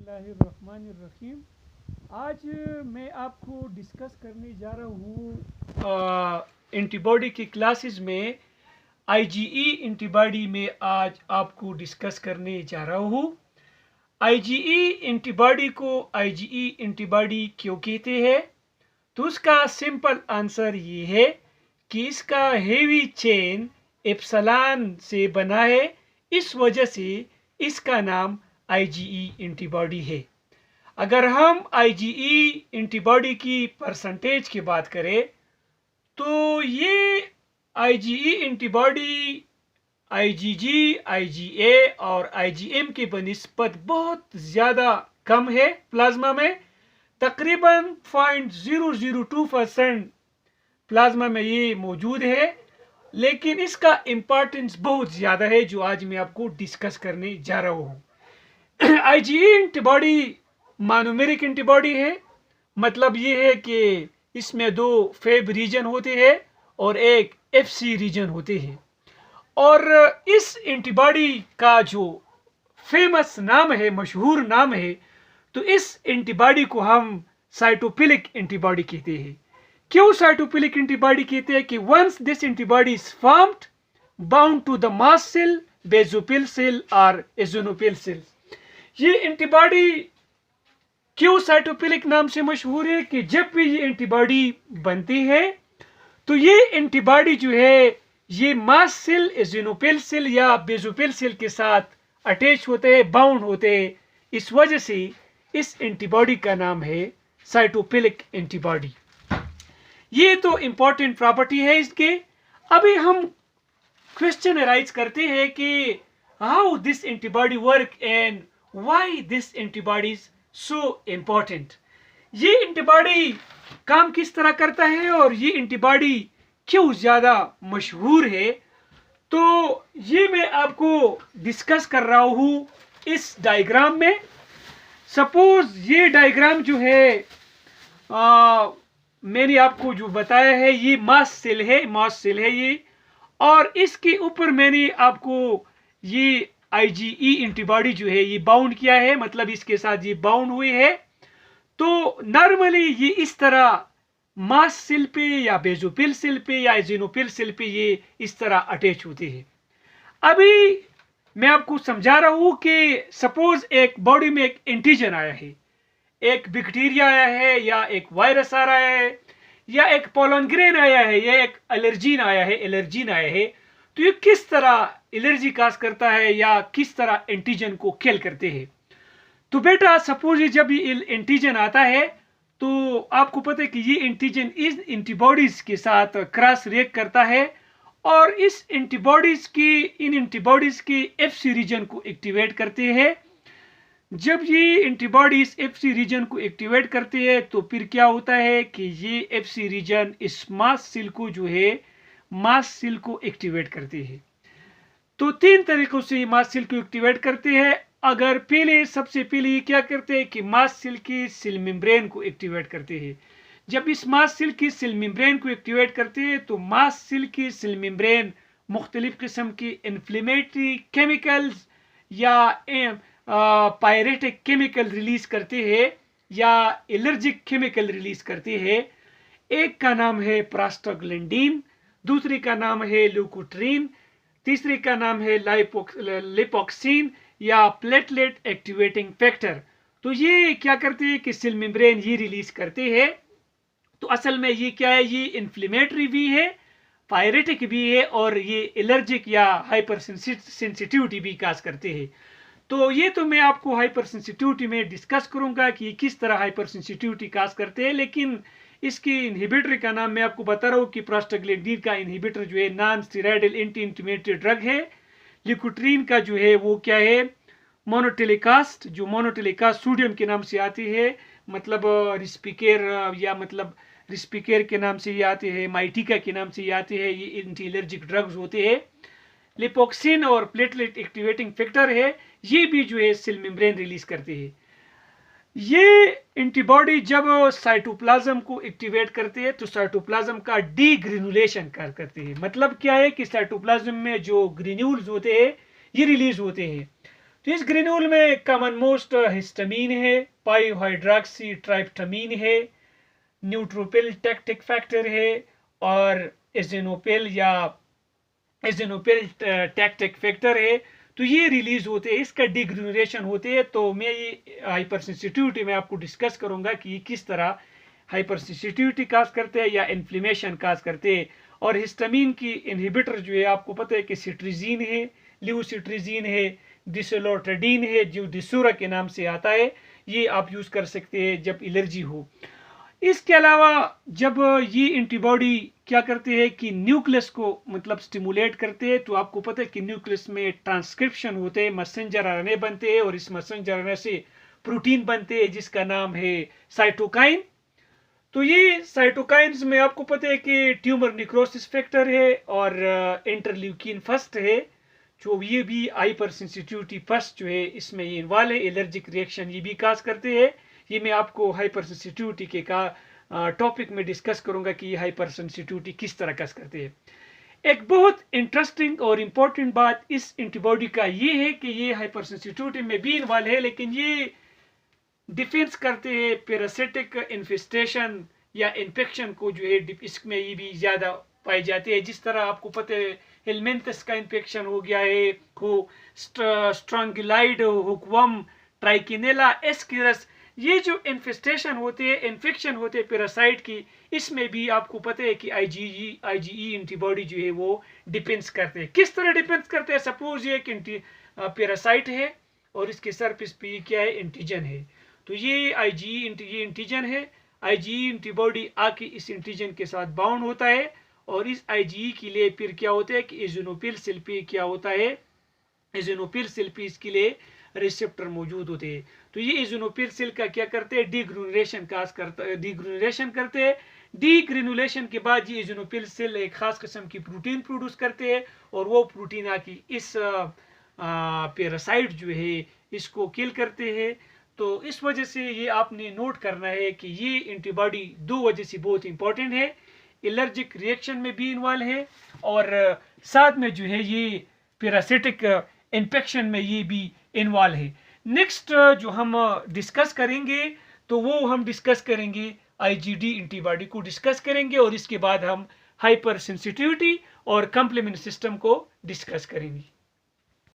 बिस्मिल्लाहिर्रहमानिर्रहीम। आज मैं आपको डिस्कस करने जा रहा हूँ एंटीबॉडी की क्लासेस में आईजीई एंटीबॉडी में आज आपको डिस्कस करने जा रहा हूँ। आईजीई एंटीबॉडी को आईजीई एंटीबॉडी क्यों कहते हैं? तो उसका सिंपल आंसर ये है कि इसका हेवी चेन एप्सिलॉन से बना है, इस वजह से इसका नाम आईजीई एंटीबॉडी है। अगर हम आईजीई एंटीबॉडी की परसेंटेज की बात करें तो ये आईजीई एंटीबॉडी आईजीजी, आईजीए और आईजीएम की बनिस्बत बहुत ज़्यादा कम है। प्लाज्मा में तकरीबन 0.002% प्लाज्मा में ये मौजूद है, लेकिन इसका इम्पोर्टेंस बहुत ज़्यादा है जो आज मैं आपको डिस्कस करने जा रहा हूँ। आईजीई एंटीबॉडी मोनोमेरिक एंटीबॉडी है। मतलब ये है कि इसमें दो फेब रीजन होते हैं और एक एफसी रीजन होते हैं। और इस एंटीबॉडी का जो फेमस नाम है, मशहूर नाम है, तो इस एंटीबॉडी को हम साइटोफिलिक एंटीबॉडी कहते हैं। क्यों साइटोफिलिक एंटीबॉडी कहते हैं? कि once this antibody is formed bound to the mast cell, basophil cell और एओसिनोफिल सेल। ये एंटीबॉडी क्यों साइटोफिलिक नाम से मशहूर है? कि जब भी ये एंटीबॉडी बनती है तो ये एंटीबॉडी जो है ये मास्ट सेल, एओसिनोफिल सेल या बेसोफिल सेल के साथ अटैच होते हैं, बाउंड होते हैं। इस वजह से इस एंटीबॉडी का नाम है साइटोफिलिक एंटीबॉडी। ये तो इंपॉर्टेंट प्रॉपर्टी है इसके। अभी हम क्वेश्चन अराइज करते हैं कि how this antibody work and why this antibody is so important. ये एंटीबॉडी काम किस तरह करता है और ये एंटीबॉडी क्यों ज्यादा मशहूर है, तो ये मैं आपको डिस्कस कर रहा हूँ इस डायग्राम में। सपोज ये डायग्राम जो है मैंने आपको जो बताया है, ये मास्ट सेल है ये, और इसके ऊपर मैंने आपको ये आईजीई एंटीबॉडी जो है ये बाउंड किया है, मतलब इसके साथ ये बाउंड हुए है। तो नॉर्मली ये इस तरह मास्ट सेल पे या बेसोफिल सेल पे या एओसिनोफिल सेल पे ये इस तरह अटैच होते हैं। अभी मैं आपको समझा रहा हूं कि सपोज एक बॉडी में एक एंटीजन आया है, एक बैक्टीरिया आया है या एक वायरस आ रहा है या एक पोलन ग्रेन आया है या एक एलर्जीन आया है, तो ये किस तरह एलर्जी काज करता है या किस तरह एंटीजन को किल करते हैं। तो बेटा सपोज जब ये एंटीजन आता है तो आपको पता है कि ये एंटीजन इस एंटीबॉडीज के साथ क्रॉस रिएक्ट करता है और इस इन एंटीबॉडीज के एफसी रीजन को एक्टिवेट करते हैं। जब ये एंटीबॉडीज एफसी रीजन को एक्टिवेट करते हैं तो फिर क्या होता है कि ये एफसी रीजन इस मास्ट सेल को जो है मास्ट सेल को एक्टिवेट करते हैं। तो तीन तरीकों से मास्ट सेल को एक्टिवेट करते हैं। अगर सबसे पहले ये क्या करते हैं कि मास्ट सेल की सेल मेम्ब्रेन को एक्टिवेट करते हैं। जब इस मास्ट सेल की सेल मेम्ब्रेन को एक्टिवेट करते हैं तो मास्ट सेल की सेल मेम्ब्रेन मुख्तलिफ किस्म की इन्फ्लेमेटरी केमिकल्स या पायरेटिक केमिकल रिलीज करते हैं या एलर्जिक केमिकल रिलीज करते हैं। एक का नाम है प्रोस्टाग्लैंडिन, दूसरे का नाम है ल्यूकोट्रीन, तीसरे का नाम है लिपोक्सिन या प्लेटलेट एक्टिवेटिंग फैक्टर। तो ये क्या करते हैं कि सेल मेम्ब्रेन ये रिलीज करते हैं। तो असल में ये क्या है, ये इन्फ्लेमेटरी भी है, पायरेटिक भी है और ये एलर्जिक या हाइपर सेंसिटिविटी भी काज करते हैं। तो ये तो मैं आपको हाइपर सेंसिटिविटी में डिस्कस करूंगा कि किस तरह हाइपर सेंसिटिविटी काज करते हैं, लेकिन इसकी इनहिबिटर का नाम मैं आपको बता रहा हूँ कि प्रोस्टाग्लैंडिन का इनहिबिटर जो है non steroidal anti inflammatory drug है। ल्यूकोट्रीन का जो है वो क्या है, मोनोटेलिकास्ट, जो मोनोटेलिकास्ट सोडियम के नाम से आती है, मतलब रिस्पिकेर के नाम से ये आते हैं, माइटिका के नाम से ये आते हैं, ये एंटी एलर्जिक ड्रग्स होते हैं। लिपोक्सिन और प्लेटलेट एक्टिवेटिंग फैक्टर है, ये भी जो है सेल मेम्ब्रेन रिलीज करते हैं। ये एंटीबॉडी जब साइटोप्लाज्म को एक्टिवेट करते हैं तो साइटोप्लाज्म का डीग्रेनुलेशन करते हैं। मतलब क्या है कि साइटोप्लाज्म में जो ग्रेन्यूल्स होते हैं ये रिलीज होते हैं। तो इस ग्रेन्यूल में कॉमन मोस्ट हिस्टामीन है, पाई हाइड्रोक्सी ट्राइप्टामीन है, न्यूट्रोपिल टैक्टिक फैक्टर है और एजिनोपिल टैक्टिक फैक्टर है। तो ये रिलीज होते हैं, इसका डिग्रेनुलेशन होते हैं। तो मैं ये हाइपर सेंसिटिविटी में आपको डिस्कस करूंगा कि ये किस तरह हाइपर सेंसिटिविटी काज करते हैं या इन्फ्लेमेशन काज करते हैं। और हिस्टामीन की इनहिबिटर जो है आपको पता है कि सिट्रीजीन है, ल्यूसिट्रीजीन है, डिसोलोट्रेडीन है जो डिसूरा के नाम से आता है। ये आप यूज कर सकते हैं जब एलर्जी हो। इसके अलावा जब ये एंटीबॉडी क्या करते हैं कि न्यूक्लियस को मतलब स्टिमुलेट करते हैं, तो आपको पता है कि न्यूक्लियस में ट्रांसक्रिप्शन होते हैं, मैसेंजर आरएनए बनते हैं और इस मैसेंजर आरएनए से प्रोटीन बनते हैं जिसका नाम है साइटोकाइन। तो ये साइटोकाइंस में आपको पता है कि ट्यूमर निक्रोसिस फैक्टर है और इंटरल्यूकिन फर्स्ट है, जो ये भी हाइपर सेंसिटिविटी फर्स्ट जो है इसमें ये इन्वॉल्व है। एलर्जिक रिएक्शन ये भी काज करते हैं। ये मैं आपको हाइपर सेंसिटिविटी के का टॉपिक में डिस्कस करूंगा कि ये हाइपर सेंसिटिविटी किस तरह काज करते हैं। एक बहुत इंटरेस्टिंग और इम्पोर्टेंट बात इस एंटीबॉडी का ये है कि ये हाइपर सेंसिटिविटी में भी इन्वॉल्व है, लेकिन ये डिफेंस करते हैं पैरासिटिक इन्फेस्टेशन या इन्फेक्शन को जो है इसमें ये भी ज़्यादा पाई जाती है। जिस तरह आपको पता है हेलमिंथस का इन्फेक्शन हो गया है, हो स्ट्रॉन्गिलाइड, हुकवर्म, ट्राइकिनेला एस्किरस, ये जो इन्फेस्टेशन होते हैं, इन्फेक्शन होते हैं पैरासाइट की, इसमें भी आपको पता है कि आईजीई एंटीबॉडी जो है वो डिफेंस करते हैं। किस तरह डिफेंस करते हैं? सपोज ये एक पैरासाइट है और इसके सरफेस पे क्या है, एंटीजन है। तो ये आईजीई एंटीजन है, आईजीई एंटीबॉडी आके इस एंटीजन के साथ बाउंड होता है और इस आईजीई के लिए फिर क्या होता है कि एजिनोफिल सेल पे क्या होता है, एजिनोफिल सेल पे इसके लिए रिसेप्टर मौजूद होते हैं। तो ये एजिनोफिल सेल का क्या करते हैं, डिग्रेनुलेशन करते हैं। डिग्रेनुलेशन के बाद ये एजिनोफिल सेल एक खास किस्म की प्रोटीन प्रोड्यूस करते हैं और वो प्रोटीन आके इस पैरासाइट जो है इसको किल करते हैं। तो इस वजह से ये आपने नोट करना है कि ये एंटीबॉडी दो वजह से बहुत इंपॉर्टेंट है, एलर्जिक रिएक्शन में भी इन्वॉल्व है और साथ में जो है ये पैरासिटिक इन्फेक्शन में ये भी इन्वॉल्व है। नेक्स्ट जो हम डिस्कस करेंगे तो वो हम डिस्कस करेंगे आईजीडी एंटीबॉडी को डिस्कस करेंगे और इसके बाद हम हाइपर सेंसिटिविटी और कॉम्प्लीमेंट सिस्टम को डिस्कस करेंगे।